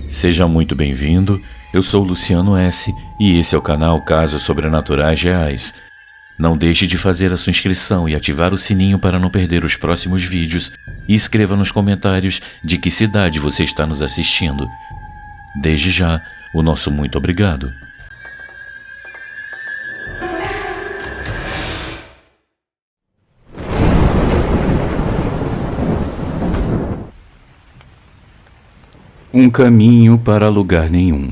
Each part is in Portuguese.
Seja muito bem-vindo, eu sou Luciano S. e esse é o canal Casos Sobrenaturais Reais. Não deixe de fazer a sua inscrição e ativar o sininho para não perder os próximos vídeos e escreva nos comentários de que cidade você está nos assistindo. Desde já, o nosso muito obrigado. Um caminho para lugar nenhum.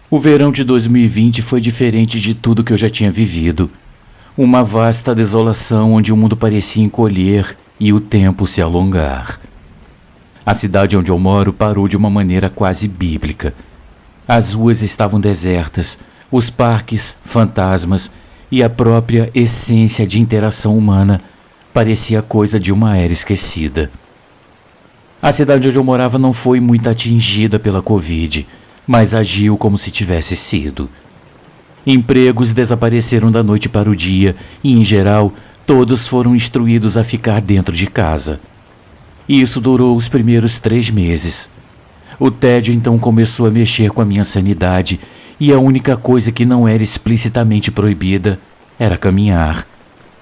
O verão de 2020 foi diferente de tudo que eu já tinha vivido. Uma vasta desolação onde o mundo parecia encolher e o tempo se alongar. A cidade onde eu moro parou de uma maneira quase bíblica. As ruas estavam desertas, os parques, fantasmas e a própria essência de interação humana parecia coisa de uma era esquecida. A cidade onde eu morava não foi muito atingida pela Covid, mas agiu como se tivesse sido. Empregos desapareceram da noite para o dia e, em geral, todos foram instruídos a ficar dentro de casa. Isso durou os primeiros 3 meses. O tédio então começou a mexer com a minha sanidade e a única coisa que não era explicitamente proibida era caminhar.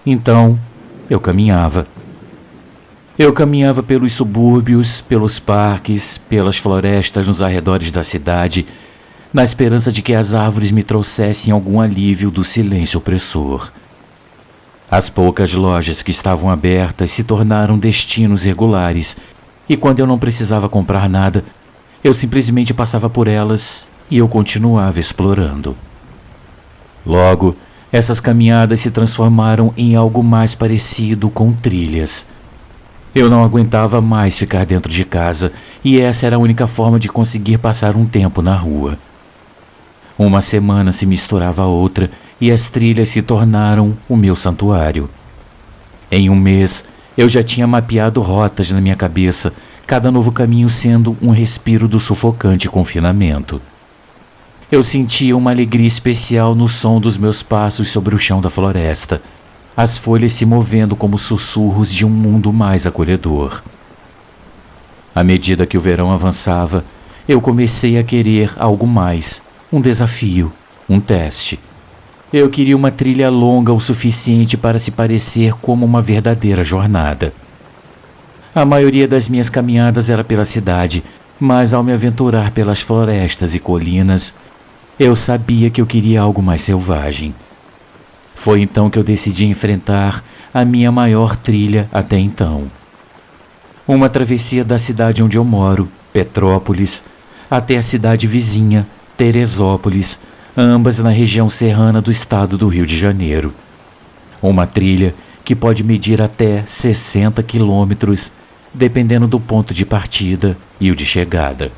Então, eu caminhava. Eu caminhava pelos subúrbios, pelos parques, pelas florestas nos arredores da cidade, na esperança de que as árvores me trouxessem algum alívio do silêncio opressor. As poucas lojas que estavam abertas se tornaram destinos regulares, e quando eu não precisava comprar nada, eu simplesmente passava por elas e eu continuava explorando. Logo, essas caminhadas se transformaram em algo mais parecido com trilhas. Eu não aguentava mais ficar dentro de casa e essa era a única forma de conseguir passar um tempo na rua. Uma semana se misturava a outra e as trilhas se tornaram o meu santuário. Em um mês, eu já tinha mapeado rotas na minha cabeça, cada novo caminho sendo um respiro do sufocante confinamento. Eu sentia uma alegria especial no som dos meus passos sobre o chão da floresta, as folhas se movendo como sussurros de um mundo mais acolhedor. À medida que o verão avançava, eu comecei a querer algo mais, um desafio, um teste. Eu queria uma trilha longa o suficiente para se parecer como uma verdadeira jornada. A maioria das minhas caminhadas era pela cidade, mas ao me aventurar pelas florestas e colinas, eu sabia que eu queria algo mais selvagem. Foi então que eu decidi enfrentar a minha maior trilha até então. Uma travessia da cidade onde eu moro, Petrópolis, até a cidade vizinha, Teresópolis, ambas na região serrana do estado do Rio de Janeiro. Uma trilha que pode medir até 60 quilômetros, dependendo do ponto de partida e o de chegada.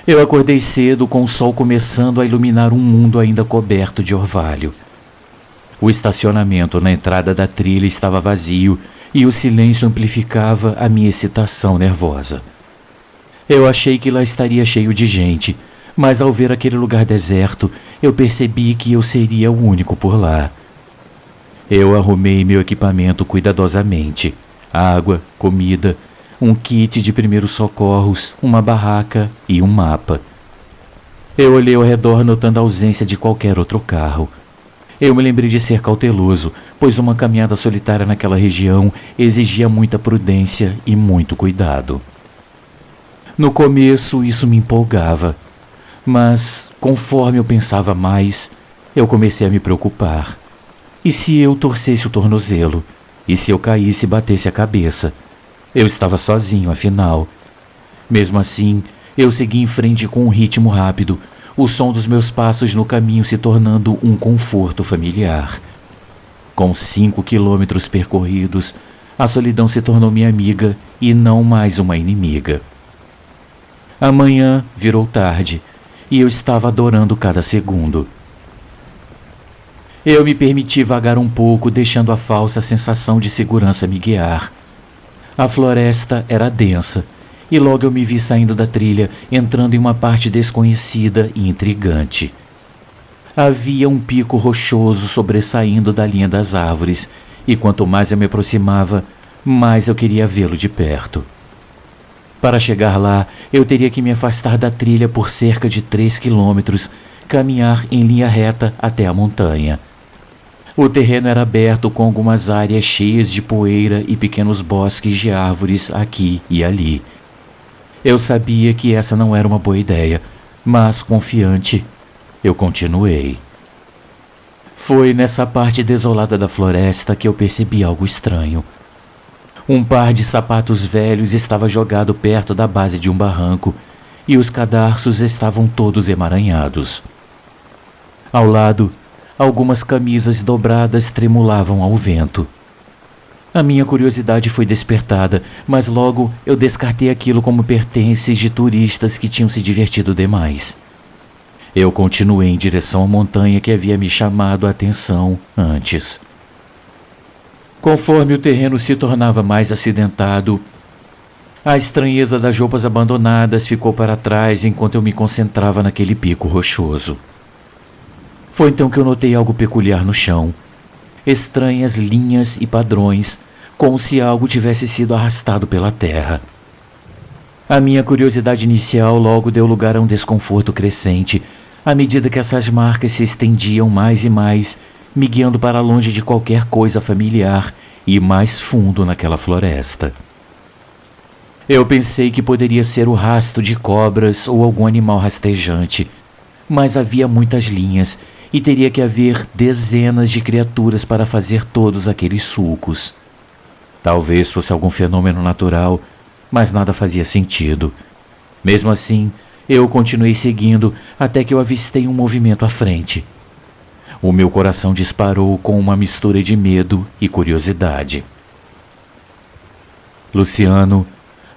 Eu acordei cedo com o sol começando a iluminar um mundo ainda coberto de orvalho. O estacionamento na entrada da trilha estava vazio e o silêncio amplificava a minha excitação nervosa. Eu achei que lá estaria cheio de gente, mas ao ver aquele lugar deserto, eu percebi que eu seria o único por lá. Eu arrumei meu equipamento cuidadosamente: água, comida, um kit de primeiros socorros, uma barraca e um mapa. Eu olhei ao redor notando a ausência de qualquer outro carro. Eu me lembrei de ser cauteloso, pois uma caminhada solitária naquela região exigia muita prudência e muito cuidado. No começo isso me empolgava, mas conforme eu pensava mais, eu comecei a me preocupar. E se eu torcesse o tornozelo? E se eu caísse e batesse a cabeça? Eu estava sozinho, afinal. Mesmo assim, eu segui em frente com um ritmo rápido, o som dos meus passos no caminho se tornando um conforto familiar. Com 5 quilômetros percorridos, a solidão se tornou minha amiga e não mais uma inimiga. Amanhã virou tarde e eu estava adorando cada segundo. Eu me permiti vagar um pouco, deixando a falsa sensação de segurança me guiar. A floresta era densa, e logo eu me vi saindo da trilha, entrando em uma parte desconhecida e intrigante. Havia um pico rochoso sobressaindo da linha das árvores, e quanto mais eu me aproximava, mais eu queria vê-lo de perto. Para chegar lá, eu teria que me afastar da trilha por cerca de 3 quilômetros, caminhar em linha reta até a montanha. O terreno era aberto com algumas áreas cheias de poeira e pequenos bosques de árvores aqui e ali. Eu sabia que essa não era uma boa ideia, mas, confiante, eu continuei. Foi nessa parte desolada da floresta que eu percebi algo estranho. Um par de sapatos velhos estava jogado perto da base de um barranco e os cadarços estavam todos emaranhados. Ao lado, algumas camisas dobradas tremulavam ao vento. A minha curiosidade foi despertada, mas logo eu descartei aquilo como pertences de turistas que tinham se divertido demais. Eu continuei em direção à montanha que havia me chamado a atenção antes. Conforme o terreno se tornava mais acidentado, a estranheza das roupas abandonadas ficou para trás enquanto eu me concentrava naquele pico rochoso. Foi então que eu notei algo peculiar no chão. Estranhas linhas e padrões, como se algo tivesse sido arrastado pela terra. A minha curiosidade inicial logo deu lugar a um desconforto crescente, à medida que essas marcas se estendiam mais e mais, me guiando para longe de qualquer coisa familiar e mais fundo naquela floresta. Eu pensei que poderia ser o rastro de cobras ou algum animal rastejante, mas havia muitas linhas e teria que haver dezenas de criaturas para fazer todos aqueles sulcos. Talvez fosse algum fenômeno natural, mas nada fazia sentido. Mesmo assim, eu continuei seguindo até que eu avistei um movimento à frente. O meu coração disparou com uma mistura de medo e curiosidade. Luciano,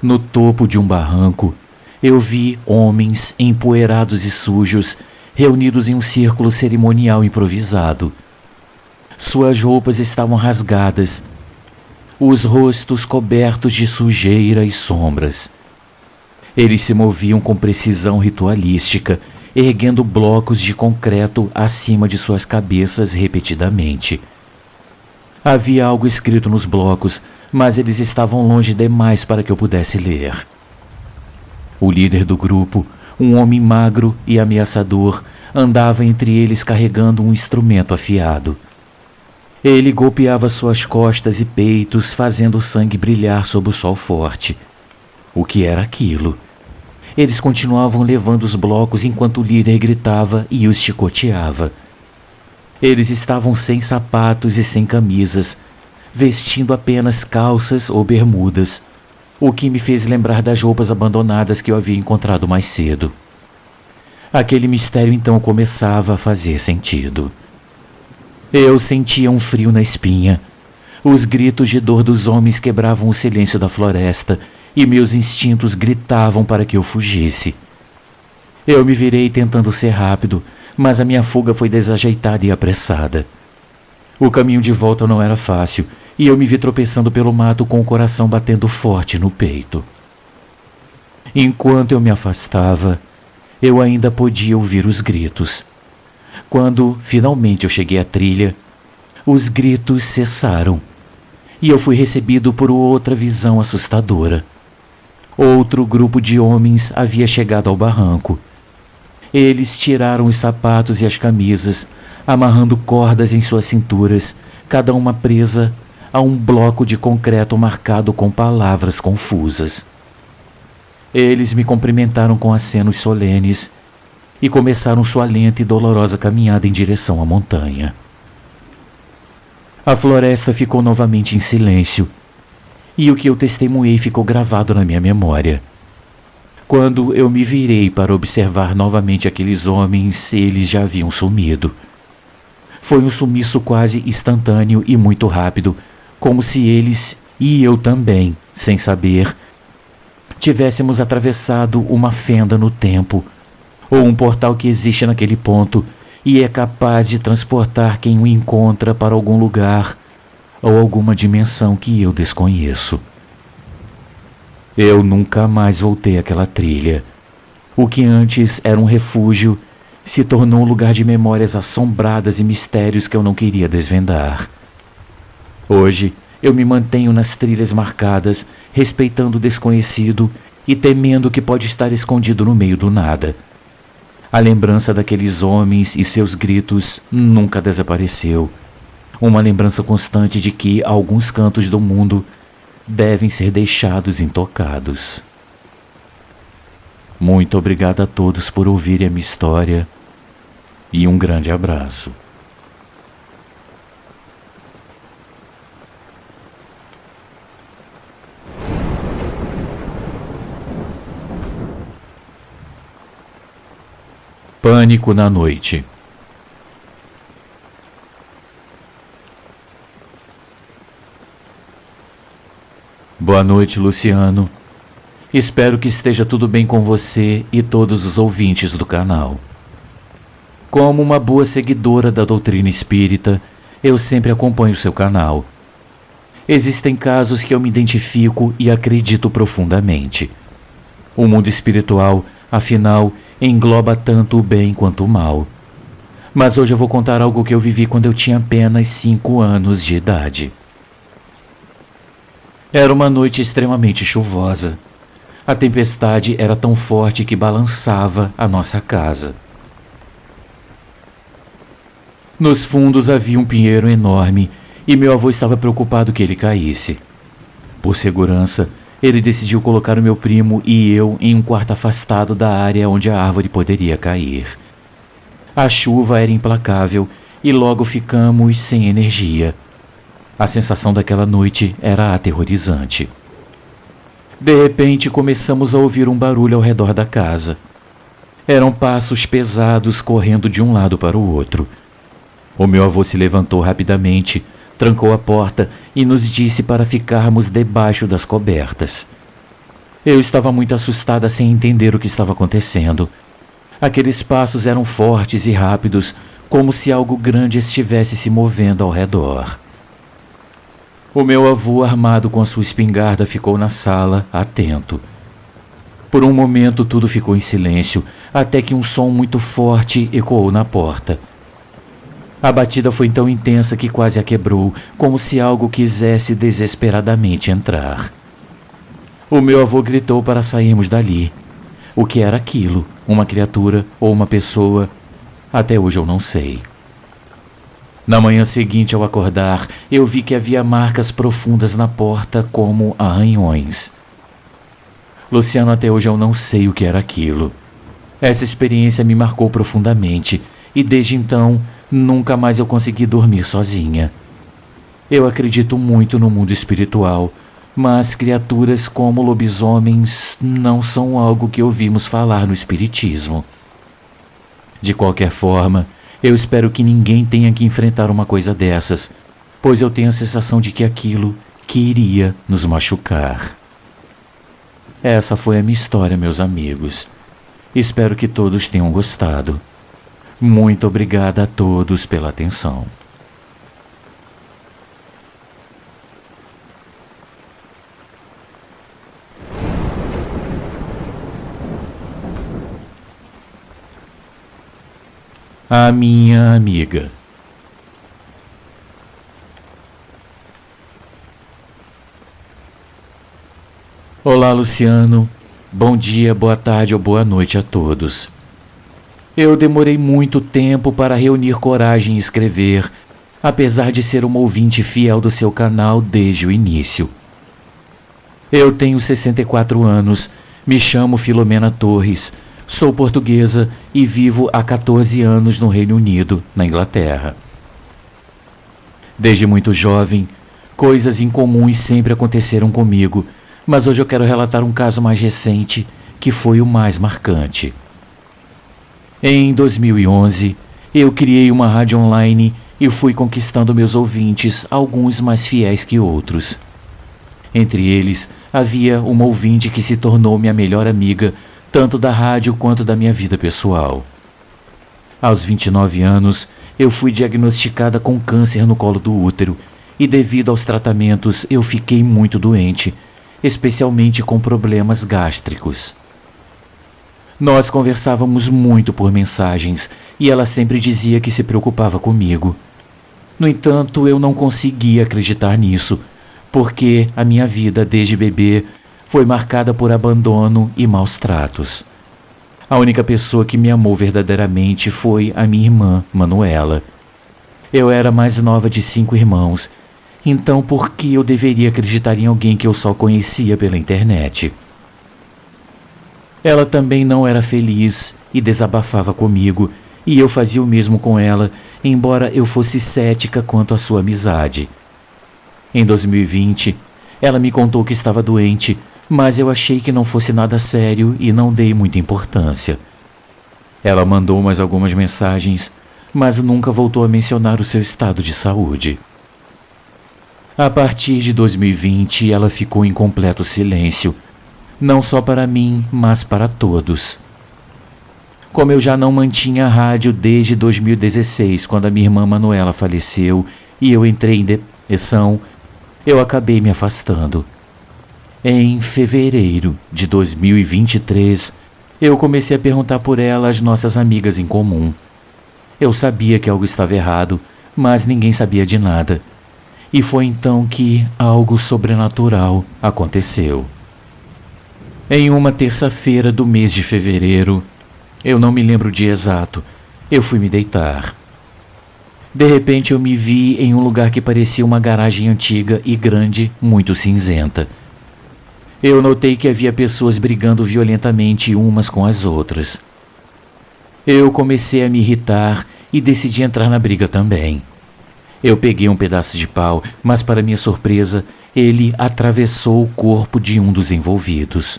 no topo de um barranco, eu vi homens empoeirados e sujos reunidos em um círculo cerimonial improvisado. Suas roupas estavam rasgadas, os rostos cobertos de sujeira e sombras. Eles se moviam com precisão ritualística, erguendo blocos de concreto acima de suas cabeças repetidamente. Havia algo escrito nos blocos, mas eles estavam longe demais para que eu pudesse ler. O líder do grupo, um homem magro e ameaçador, andava entre eles carregando um instrumento afiado. Ele golpeava suas costas e peitos, fazendo o sangue brilhar sob o sol forte. O que era aquilo? Eles continuavam levando os blocos enquanto o líder gritava e os chicoteava. Eles estavam sem sapatos e sem camisas, vestindo apenas calças ou bermudas, o que me fez lembrar das roupas abandonadas que eu havia encontrado mais cedo. Aquele mistério então começava a fazer sentido. Eu sentia um frio na espinha. Os gritos de dor dos homens quebravam o silêncio da floresta e meus instintos gritavam para que eu fugisse. Eu me virei tentando ser rápido, mas a minha fuga foi desajeitada e apressada. O caminho de volta não era fácil e eu me vi tropeçando pelo mato com o coração batendo forte no peito. Enquanto eu me afastava, eu ainda podia ouvir os gritos. Quando finalmente eu cheguei à trilha, os gritos cessaram e eu fui recebido por outra visão assustadora. Outro grupo de homens havia chegado ao barranco. Eles tiraram os sapatos e as camisas, amarrando cordas em suas cinturas, cada uma presa a um bloco de concreto marcado com palavras confusas. Eles me cumprimentaram com acenos solenes e começaram sua lenta e dolorosa caminhada em direção à montanha. A floresta ficou novamente em silêncio, e o que eu testemunhei ficou gravado na minha memória. Quando eu me virei para observar novamente aqueles homens, eles já haviam sumido. Foi um sumiço quase instantâneo e muito rápido, como se eles, e eu também, sem saber, tivéssemos atravessado uma fenda no tempo, ou um portal que existe naquele ponto e é capaz de transportar quem o encontra para algum lugar ou alguma dimensão que eu desconheço. Eu nunca mais voltei àquela trilha. O que antes era um refúgio se tornou um lugar de memórias assombradas e mistérios que eu não queria desvendar. Hoje, eu me mantenho nas trilhas marcadas, respeitando o desconhecido e temendo o que pode estar escondido no meio do nada. A lembrança daqueles homens e seus gritos nunca desapareceu. Uma lembrança constante de que alguns cantos do mundo devem ser deixados intocados. Muito obrigado a todos por ouvirem a minha história e um grande abraço. Pânico na noite. Boa noite, Luciano. Espero que esteja tudo bem com você e todos os ouvintes do canal. Como uma boa seguidora da doutrina espírita, eu sempre acompanho seu canal. Existem casos que eu me identifico e acredito profundamente. O mundo espiritual, afinal, engloba tanto o bem quanto o mal. Mas hoje eu vou contar algo que eu vivi quando eu tinha apenas 5 anos de idade. Era uma noite extremamente chuvosa. A tempestade era tão forte que balançava a nossa casa. Nos fundos havia um pinheiro enorme e meu avô estava preocupado que ele caísse. Por segurança, ele decidiu colocar o meu primo e eu em um quarto afastado da área onde a árvore poderia cair. A chuva era implacável e logo ficamos sem energia. A sensação daquela noite era aterrorizante. De repente, começamos a ouvir um barulho ao redor da casa. Eram passos pesados correndo de um lado para o outro. O meu avô se levantou rapidamente, trancou a porta e nos disse para ficarmos debaixo das cobertas. Eu estava muito assustada sem entender o que estava acontecendo. Aqueles passos eram fortes e rápidos, como se algo grande estivesse se movendo ao redor. O meu avô, armado com a sua espingarda, ficou na sala, atento. Por um momento tudo ficou em silêncio, até que um som muito forte ecoou na porta. A batida foi tão intensa que quase a quebrou, como se algo quisesse desesperadamente entrar. O meu avô gritou para sairmos dali. O que era aquilo? Uma criatura ou uma pessoa? Até hoje eu não sei. Na manhã seguinte, ao acordar, eu vi que havia marcas profundas na porta como arranhões. Luciano, até hoje eu não sei o que era aquilo. Essa experiência me marcou profundamente e desde então nunca mais eu consegui dormir sozinha. Eu acredito muito no mundo espiritual, mas criaturas como lobisomens não são algo que ouvimos falar no espiritismo. De qualquer forma, eu espero que ninguém tenha que enfrentar uma coisa dessas, pois eu tenho a sensação de que aquilo queria nos machucar. Essa foi a minha história, meus amigos. Espero que todos tenham gostado. Muito obrigada a todos pela atenção. A minha amiga. Olá, Luciano. Bom dia, boa tarde ou boa noite a todos. Eu demorei muito tempo para reunir coragem e escrever, apesar de ser uma ouvinte fiel do seu canal desde o início. Eu tenho 64 anos, me chamo Filomena Torres, sou portuguesa e vivo há 14 anos no Reino Unido, na Inglaterra. Desde muito jovem, coisas incomuns sempre aconteceram comigo, mas hoje eu quero relatar um caso mais recente, que foi o mais marcante. Em 2011, eu criei uma rádio online e fui conquistando meus ouvintes, alguns mais fiéis que outros. Entre eles, havia uma ouvinte que se tornou minha melhor amiga, tanto da rádio quanto da minha vida pessoal. Aos 29 anos, eu fui diagnosticada com câncer no colo do útero e devido aos tratamentos eu fiquei muito doente, especialmente com problemas gástricos. Nós conversávamos muito por mensagens e ela sempre dizia que se preocupava comigo. No entanto, eu não conseguia acreditar nisso, porque a minha vida desde bebê foi marcada por abandono e maus tratos. A única pessoa que me amou verdadeiramente foi a minha irmã, Manuela. Eu era a mais nova de 5 irmãos, então por que eu deveria acreditar em alguém que eu só conhecia pela internet? Ela também não era feliz e desabafava comigo, e eu fazia o mesmo com ela, embora eu fosse cética quanto à sua amizade. Em 2020, ela me contou que estava doente, mas eu achei que não fosse nada sério e não dei muita importância. Ela mandou mais algumas mensagens, mas nunca voltou a mencionar o seu estado de saúde. A partir de 2020, ela ficou em completo silêncio, não só para mim, mas para todos. Como eu já não mantinha a rádio desde 2016, quando a minha irmã Manuela faleceu e eu entrei em depressão, eu acabei me afastando. Em fevereiro de 2023, eu comecei a perguntar por ela às nossas amigas em comum. Eu sabia que algo estava errado, mas ninguém sabia de nada. E foi então que algo sobrenatural aconteceu. Em uma terça-feira do mês de fevereiro, eu não me lembro o dia exato, eu fui me deitar. De repente eu me vi em um lugar que parecia uma garagem antiga e grande, muito cinzenta. Eu notei que havia pessoas brigando violentamente umas com as outras. Eu comecei a me irritar e decidi entrar na briga também. Eu peguei um pedaço de pau, mas para minha surpresa, ele atravessou o corpo de um dos envolvidos.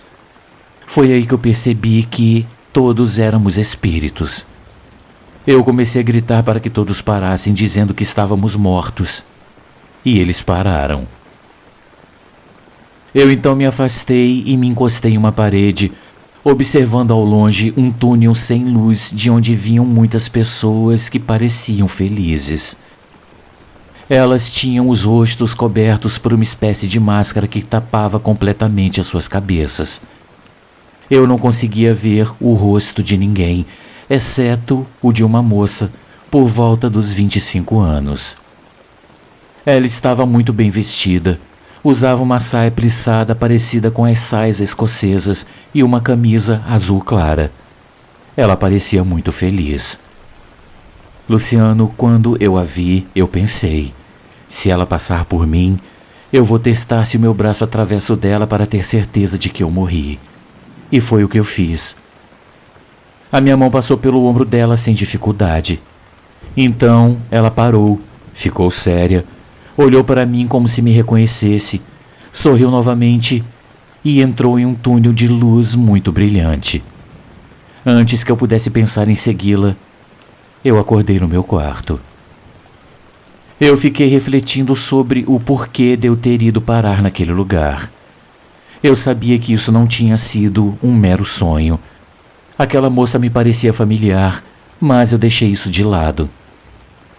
Foi aí que eu percebi que todos éramos espíritos. Eu comecei a gritar para que todos parassem, dizendo que estávamos mortos. E eles pararam. Eu então me afastei e me encostei em uma parede, observando ao longe um túnel sem luz de onde vinham muitas pessoas que pareciam felizes. Elas tinham os rostos cobertos por uma espécie de máscara que tapava completamente as suas cabeças. Eu não conseguia ver o rosto de ninguém, exceto o de uma moça, por volta dos 25 anos. Ela estava muito bem vestida, usava uma saia plissada parecida com as saias escocesas e uma camisa azul clara. Ela parecia muito feliz. Luciano, quando eu a vi, eu pensei, se ela passar por mim, eu vou testar se o meu braço atravessa o dela para ter certeza de que eu morri. E foi o que eu fiz. A minha mão passou pelo ombro dela sem dificuldade. Então ela parou, ficou séria, olhou para mim como se me reconhecesse, sorriu novamente e entrou em um túnel de luz muito brilhante. Antes que eu pudesse pensar em segui-la, eu acordei no meu quarto. Eu fiquei refletindo sobre o porquê de eu ter ido parar naquele lugar. Eu sabia que isso não tinha sido um mero sonho. Aquela moça me parecia familiar, mas eu deixei isso de lado.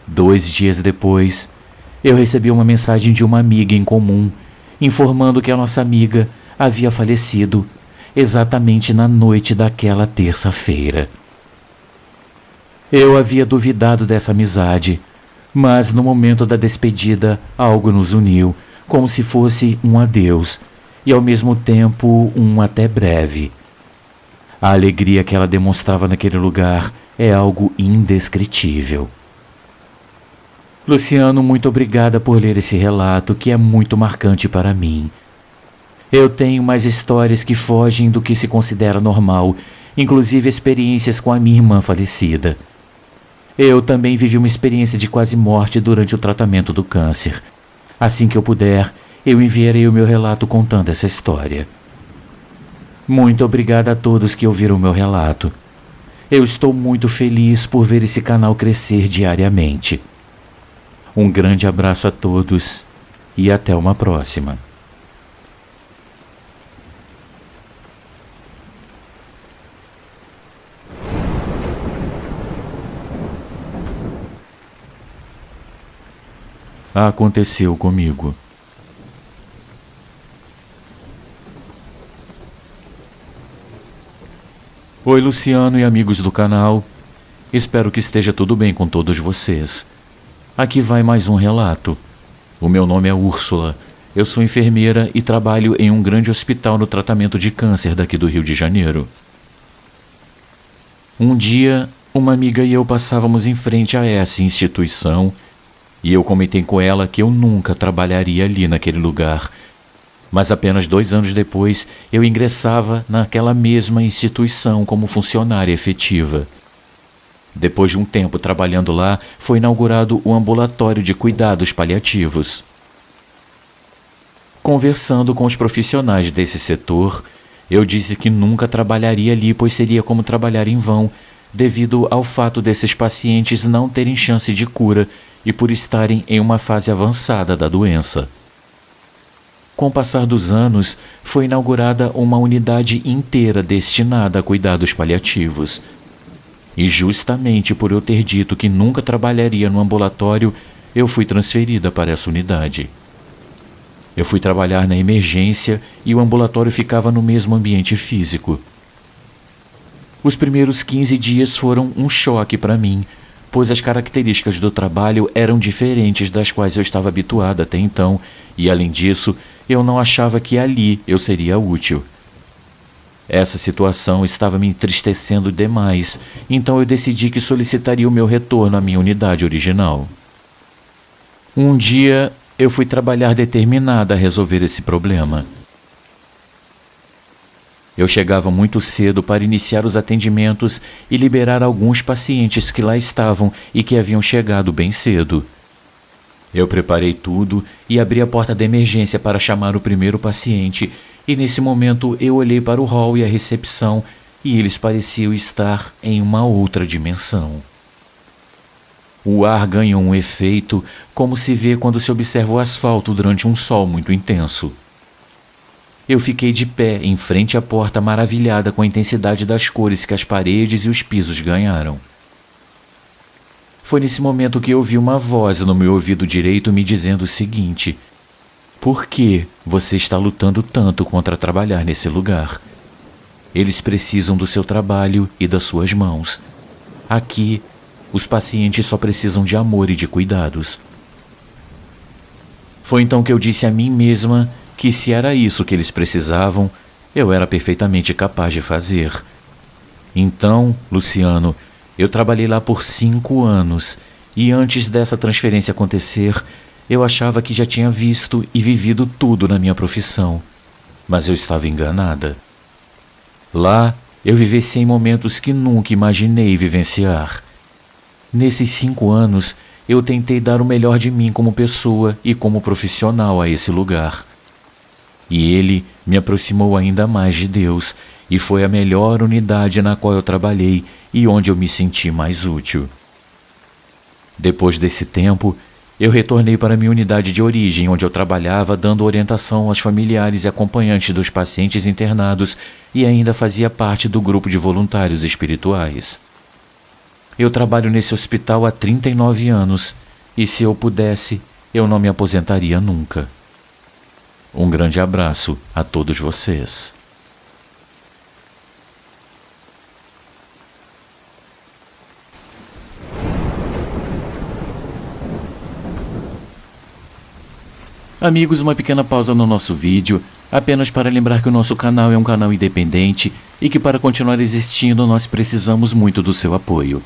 2 dias depois, eu recebi uma mensagem de uma amiga em comum, informando que a nossa amiga havia falecido exatamente na noite daquela terça-feira. Eu havia duvidado dessa amizade, mas no momento da despedida algo nos uniu, como se fosse um adeus e ao mesmo tempo um até breve. A alegria que ela demonstrava naquele lugar é algo indescritível. Luciano, muito obrigada por ler esse relato que é muito marcante para mim. Eu tenho mais histórias que fogem do que se considera normal, inclusive experiências com a minha irmã falecida. Eu também vivi uma experiência de quase morte durante o tratamento do câncer. Assim que eu puder, eu enviarei o meu relato contando essa história. Muito obrigada a todos que ouviram o meu relato. Eu estou muito feliz por ver esse canal crescer diariamente. Um grande abraço a todos e até uma próxima. Aconteceu comigo. Oi, Luciano e amigos do canal. Espero que esteja tudo bem com todos vocês. Aqui vai mais um relato. O meu nome é Úrsula. Eu sou enfermeira e trabalho em um grande hospital no tratamento de câncer daqui do Rio de Janeiro. Um dia, uma amiga e eu passávamos em frente a essa instituição e eu comentei com ela que eu nunca trabalharia ali naquele lugar. Mas apenas 2 anos depois, eu ingressava naquela mesma instituição como funcionária efetiva. Depois de um tempo trabalhando lá, foi inaugurado o ambulatório de cuidados paliativos. Conversando com os profissionais desse setor, eu disse que nunca trabalharia ali, pois seria como trabalhar em vão, devido ao fato desses pacientes não terem chance de cura e por estarem em uma fase avançada da doença. Com o passar dos anos, foi inaugurada uma unidade inteira destinada a cuidados paliativos. E justamente por eu ter dito que nunca trabalharia no ambulatório, eu fui transferida para essa unidade. Eu fui trabalhar na emergência e o ambulatório ficava no mesmo ambiente físico. Os primeiros 15 dias foram um choque para mim, pois as características do trabalho eram diferentes das quais eu estava habituada até então, e além disso, eu não achava que ali eu seria útil. Essa situação estava me entristecendo demais, então eu decidi que solicitaria o meu retorno à minha unidade original. Um dia, eu fui trabalhar determinada a resolver esse problema. Eu chegava muito cedo para iniciar os atendimentos e liberar alguns pacientes que lá estavam e que haviam chegado bem cedo. Eu preparei tudo e abri a porta da emergência para chamar o primeiro paciente, e nesse momento eu olhei para o hall e a recepção e eles pareciam estar em uma outra dimensão. O ar ganhou um efeito como se vê quando se observa o asfalto durante um sol muito intenso. Eu fiquei de pé em frente à porta, maravilhada com a intensidade das cores que as paredes e os pisos ganharam. Foi nesse momento que eu ouvi uma voz no meu ouvido direito me dizendo o seguinte: por que você está lutando tanto contra trabalhar nesse lugar? Eles precisam do seu trabalho e das suas mãos. Aqui, os pacientes só precisam de amor e de cuidados. Foi então que eu disse a mim mesma que se era isso que eles precisavam, eu era perfeitamente capaz de fazer. Então, Luciano, eu trabalhei lá por 5 anos e antes dessa transferência acontecer, eu achava que já tinha visto e vivido tudo na minha profissão, mas eu estava enganada. Lá, eu vivenciei momentos que nunca imaginei vivenciar. Nesses 5 anos, eu tentei dar o melhor de mim como pessoa e como profissional a esse lugar. E ele me aproximou ainda mais de Deus, e foi a melhor unidade na qual eu trabalhei e onde eu me senti mais útil. Depois desse tempo, eu retornei para minha unidade de origem, onde eu trabalhava dando orientação aos familiares e acompanhantes dos pacientes internados e ainda fazia parte do grupo de voluntários espirituais. Eu trabalho nesse hospital há 39 anos e, se eu pudesse, eu não me aposentaria nunca. Um grande abraço a todos vocês. Amigos, uma pequena pausa no nosso vídeo, apenas para lembrar que o nosso canal é um canal independente e que para continuar existindo nós precisamos muito do seu apoio.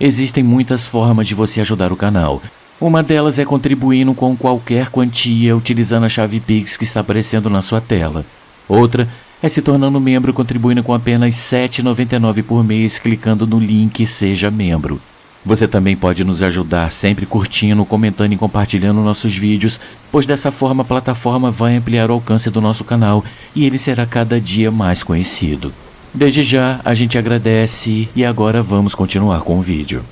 Existem muitas formas de você ajudar o canal. Uma delas é contribuindo com qualquer quantia utilizando a chave Pix que está aparecendo na sua tela. Outra é se tornando membro contribuindo com apenas R$ 7,99 por mês clicando no link Seja Membro. Você também pode nos ajudar sempre curtindo, comentando e compartilhando nossos vídeos, pois dessa forma a plataforma vai ampliar o alcance do nosso canal e ele será cada dia mais conhecido. Desde já, a gente agradece e agora vamos continuar com o vídeo.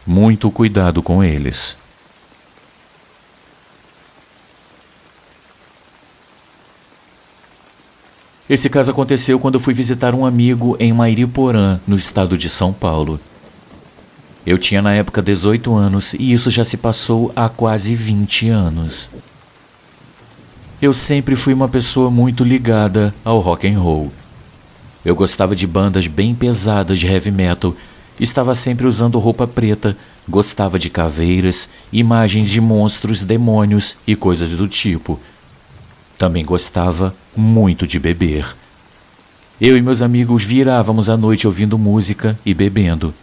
Muito cuidado com eles. Esse caso aconteceu quando eu fui visitar um amigo em Mairiporã, no estado de São Paulo. Eu tinha na época 18 anos e isso já se passou há quase 20 anos. Eu sempre fui uma pessoa muito ligada ao rock and roll. Eu gostava de bandas bem pesadas de heavy metal, estava sempre usando roupa preta, gostava de caveiras, imagens de monstros, demônios e coisas do tipo. Também gostava muito de beber. Eu e meus amigos virávamos a noite ouvindo música e bebendo.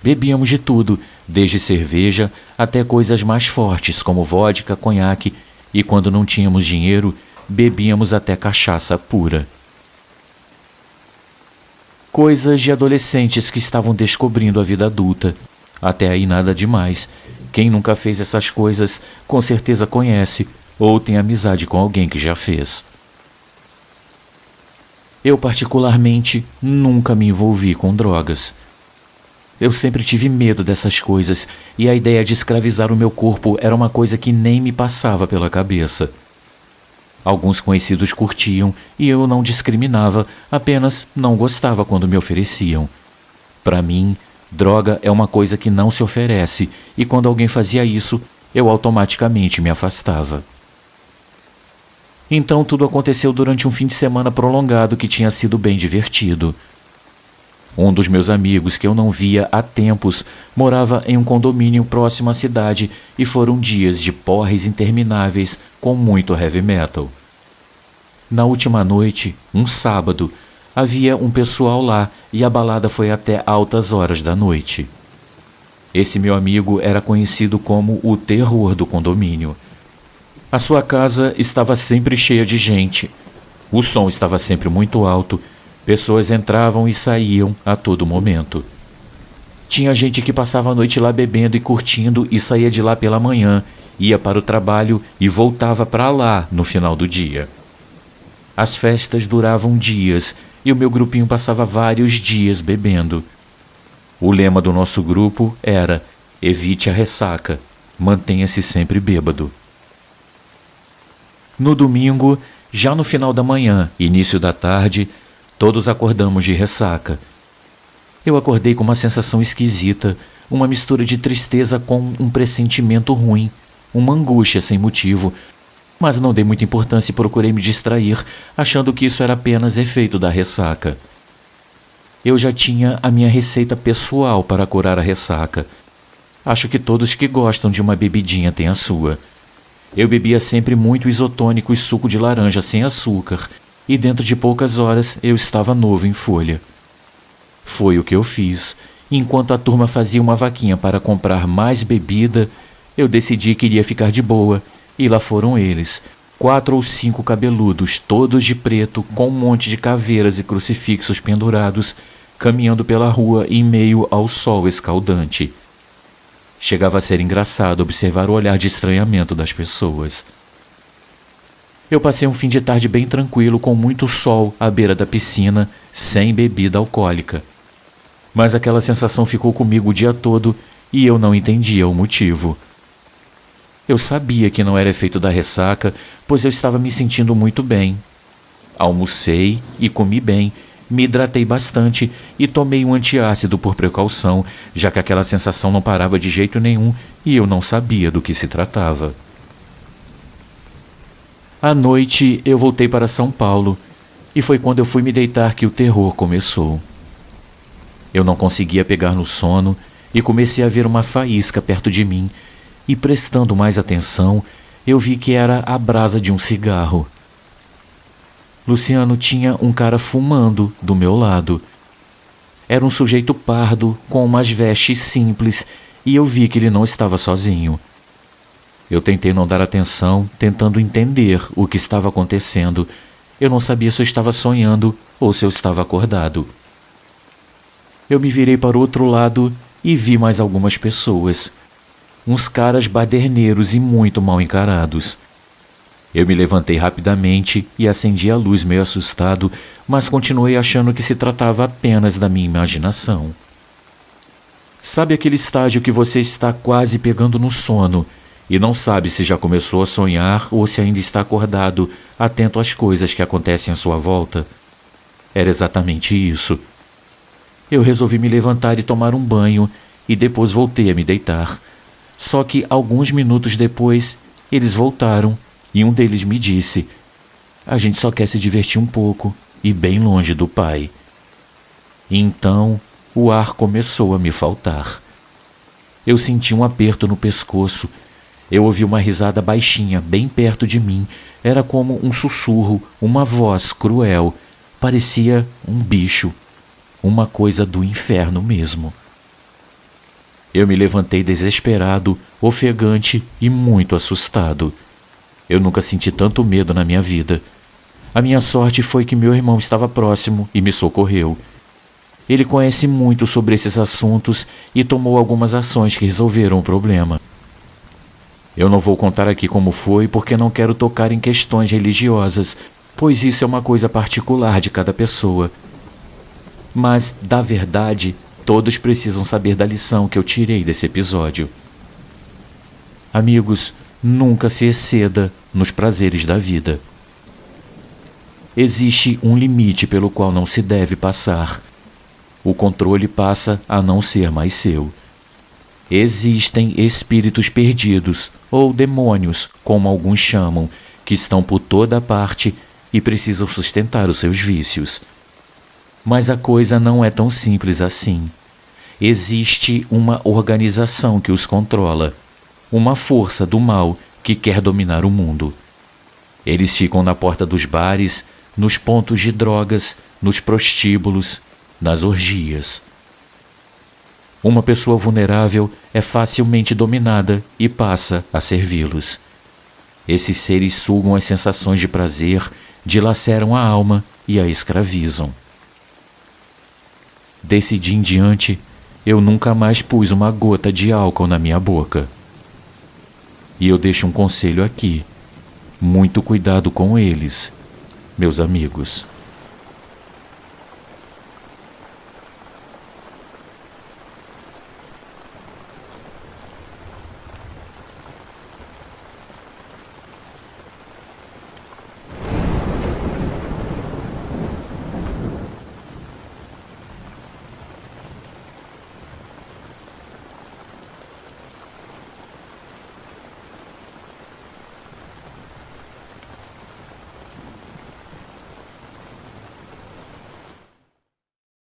Bebíamos de tudo, desde cerveja até coisas mais fortes como vodka, conhaque, e quando não tínhamos dinheiro, bebíamos até cachaça pura. Coisas de adolescentes que estavam descobrindo a vida adulta. Até aí nada demais. Quem nunca fez essas coisas com certeza conhece ou tem amizade com alguém que já fez. Eu particularmente nunca me envolvi com drogas. Eu sempre tive medo dessas coisas e a ideia de escravizar o meu corpo era uma coisa que nem me passava pela cabeça. Alguns conhecidos curtiam e eu não discriminava, apenas não gostava quando me ofereciam. Para mim, droga é uma coisa que não se oferece e quando alguém fazia isso, eu automaticamente me afastava. Então tudo aconteceu durante um fim de semana prolongado que tinha sido bem divertido. Um dos meus amigos, que eu não via há tempos, morava em um condomínio próximo à cidade e foram dias de porres intermináveis com muito heavy metal. Na última noite, um sábado, havia um pessoal lá e a balada foi até altas horas da noite. Esse meu amigo era conhecido como o terror do condomínio. A sua casa estava sempre cheia de gente. O som estava sempre muito alto. Pessoas entravam e saíam a todo momento. Tinha gente que passava a noite lá bebendo e curtindo e saía de lá pela manhã, ia para o trabalho e voltava para lá no final do dia. As festas duravam dias e o meu grupinho passava vários dias bebendo. O lema do nosso grupo era: evite a ressaca, mantenha-se sempre bêbado. No domingo, já no final da manhã, início da tarde, todos acordamos de ressaca. Eu acordei com uma sensação esquisita, uma mistura de tristeza com um pressentimento ruim, uma angústia sem motivo, mas não dei muita importância e procurei me distrair, achando que isso era apenas efeito da ressaca. Eu já tinha a minha receita pessoal para curar a ressaca. Acho que todos que gostam de uma bebidinha têm a sua. Eu bebia sempre muito isotônico e suco de laranja sem açúcar, e dentro de poucas horas eu estava novo em folha. Foi o que eu fiz. Enquanto a turma fazia uma vaquinha para comprar mais bebida, eu decidi que iria ficar de boa, e lá foram eles, 4 ou 5 cabeludos, todos de preto, com um monte de caveiras e crucifixos pendurados, caminhando pela rua em meio ao sol escaldante. Chegava a ser engraçado observar o olhar de estranhamento das pessoas. Eu passei um fim de tarde bem tranquilo, com muito sol à beira da piscina, sem bebida alcoólica. Mas aquela sensação ficou comigo o dia todo e eu não entendia o motivo. Eu sabia que não era efeito da ressaca, pois eu estava me sentindo muito bem. Almocei e comi bem, me hidratei bastante e tomei um antiácido por precaução, já que aquela sensação não parava de jeito nenhum e eu não sabia do que se tratava. À noite, eu voltei para São Paulo e foi quando eu fui me deitar que o terror começou. Eu não conseguia pegar no sono e comecei a ver uma faísca perto de mim e, prestando mais atenção, eu vi que era a brasa de um cigarro. Luciano, tinha um cara fumando do meu lado. Era um sujeito pardo, com umas vestes simples, e eu vi que ele não estava sozinho. Eu tentei não dar atenção, tentando entender o que estava acontecendo. Eu não sabia se eu estava sonhando ou se eu estava acordado. Eu me virei para o outro lado e vi mais algumas pessoas. Uns caras baderneiros e muito mal encarados. Eu me levantei rapidamente e acendi a luz meio assustado, mas continuei achando que se tratava apenas da minha imaginação. Sabe aquele estágio que você está quase pegando no sono e não sabe se já começou a sonhar ou se ainda está acordado, atento às coisas que acontecem à sua volta? Era exatamente isso. Eu resolvi me levantar e tomar um banho e depois voltei a me deitar. Só que alguns minutos depois, eles voltaram e um deles me disse: "A gente só quer se divertir um pouco e bem longe do pai." E então o ar começou a me faltar. Eu senti um aperto no pescoço. Eu ouvi uma risada baixinha, bem perto de mim. Era como um sussurro, uma voz cruel. Parecia um bicho, uma coisa do inferno mesmo. Eu me levantei desesperado, ofegante e muito assustado. Eu nunca senti tanto medo na minha vida. A minha sorte foi que meu irmão estava próximo e me socorreu. Ele conhece muito sobre esses assuntos e tomou algumas ações que resolveram o problema. Eu não vou contar aqui como foi porque não quero tocar em questões religiosas, pois isso é uma coisa particular de cada pessoa. Mas, da verdade, todos precisam saber da lição que eu tirei desse episódio. Amigos, nunca se exceda nos prazeres da vida. Existe um limite pelo qual não se deve passar. O controle passa a não ser mais seu. Existem espíritos perdidos, ou demônios, como alguns chamam, que estão por toda parte e precisam sustentar os seus vícios. Mas a coisa não é tão simples assim. Existe uma organização que os controla, uma força do mal que quer dominar o mundo. Eles ficam na porta dos bares, nos pontos de drogas, nos prostíbulos, nas orgias. Uma pessoa vulnerável é facilmente dominada e passa a servi-los. Esses seres sugam as sensações de prazer, dilaceram a alma e a escravizam. Desse dia em diante, eu nunca mais pus uma gota de álcool na minha boca. E eu deixo um conselho aqui: muito cuidado com eles, meus amigos.